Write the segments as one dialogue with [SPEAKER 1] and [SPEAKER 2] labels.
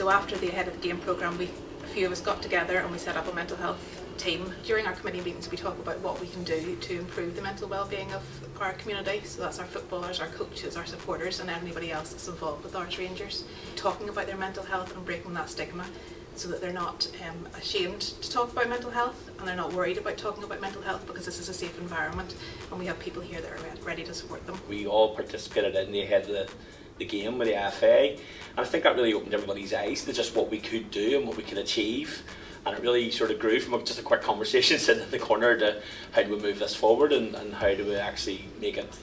[SPEAKER 1] So after the Ahead of the Game programme, a few of us got together and we set up a mental health team. During our committee meetings we talk about what we can do to improve the mental well-being of our community, so that's our footballers, our coaches, our supporters and anybody else that's involved with Ards Rangers, talking about their mental health and breaking that stigma so that they're not ashamed to talk about mental health and they're not worried about talking about mental health, because this is a safe environment and we have people here that are ready to support them.
[SPEAKER 2] We all participated in the Ahead of the Game with the FA, and I think that really opened everybody's eyes to just what we could do and what we could achieve. And it really sort of grew from just a quick conversation sitting in the corner to how do we move this forward and how do we actually make it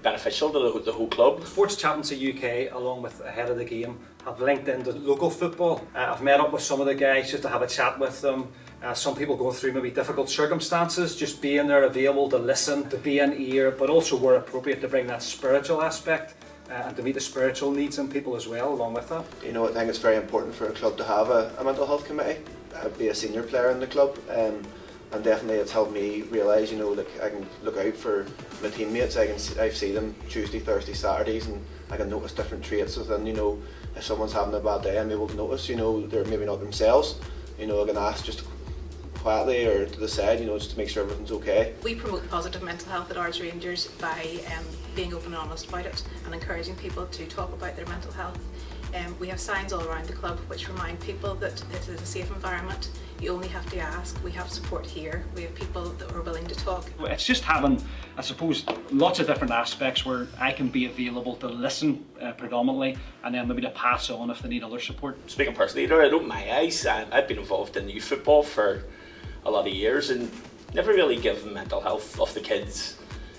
[SPEAKER 2] beneficial to the whole club.
[SPEAKER 3] Sports Championship UK, along with Ahead of the Game, have linked into local football. I've met up with some of the guys just to have a chat with them. Some people going through maybe difficult circumstances, just being there available to listen, to be an ear, but also where appropriate to bring that spiritual aspect and to meet the spiritual needs in people as well along with that.
[SPEAKER 4] You know, I think it's very important for a club to have a mental health committee. Be a senior player in the club, and definitely it's helped me realise, you know, like I can look out for my teammates. I see them Tuesday, Thursday, Saturdays, and I can notice different traits within. You know, if someone's having a bad day, I'm able to notice. You know, they're maybe not themselves. You know, I can ask just quietly or to the side, you know, just to make sure everything's okay.
[SPEAKER 1] We promote positive mental health at Ards Rangers by being open and honest about it and encouraging people to talk about their mental health. We have signs all around the club which remind people that this is a safe environment. You only have to ask. We have support here. We have people that are willing to talk.
[SPEAKER 3] It's just having, I suppose, lots of different aspects where I can be available to listen predominantly, and then maybe to pass on if they need other support.
[SPEAKER 2] Speaking personally, it opened my eyes. I've been involved in youth football for a lot of years and never really given mental health of the kids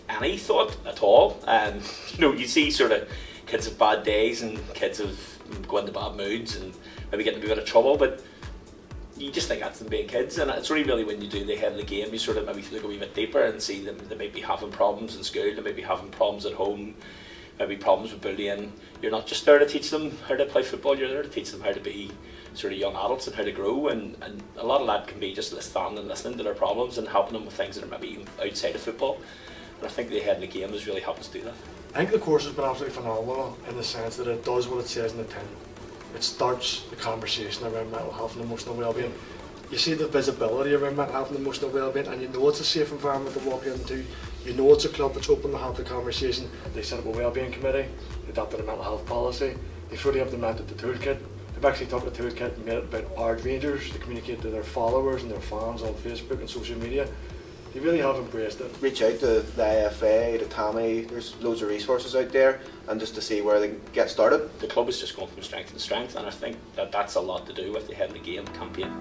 [SPEAKER 2] any thought at all. And you know, you see sort of kids have bad days and kids have go into bad moods and maybe get in a bit of trouble, but you just think that's them being kids. And it's really when you do the Head of the Game, you sort of maybe look a wee bit deeper and see them. They might be having problems in school, they might be having problems at home, maybe problems with bullying. You're not just there to teach them how to play football, you're there to teach them how to be sort of young adults and how to grow, and a lot of that can be just standing and listening to their problems and helping them with things that are maybe outside of football. And I think the Head of the Game has really helped us do that.
[SPEAKER 5] I think the course has been absolutely phenomenal in the sense that it does what it says in the tin. It starts the conversation around mental health and emotional well-being. You see the visibility around mental health and emotional well-being, and you know it's a safe environment to walk into. You know it's a club that's open to have the conversation. They set up a wellbeing committee, they adopted a mental health policy, they fully implemented the toolkit. They've actually took the toolkit and made it about Ards Rangers to communicate to their followers and their fans on Facebook and social media. They really have embraced it.
[SPEAKER 4] Reach out to the IFA, the TAMHI, there's loads of resources out there, and just to see where they can get started.
[SPEAKER 2] The club is just going from strength to strength, and I think that that's a lot to do with the Head of the Game campaign.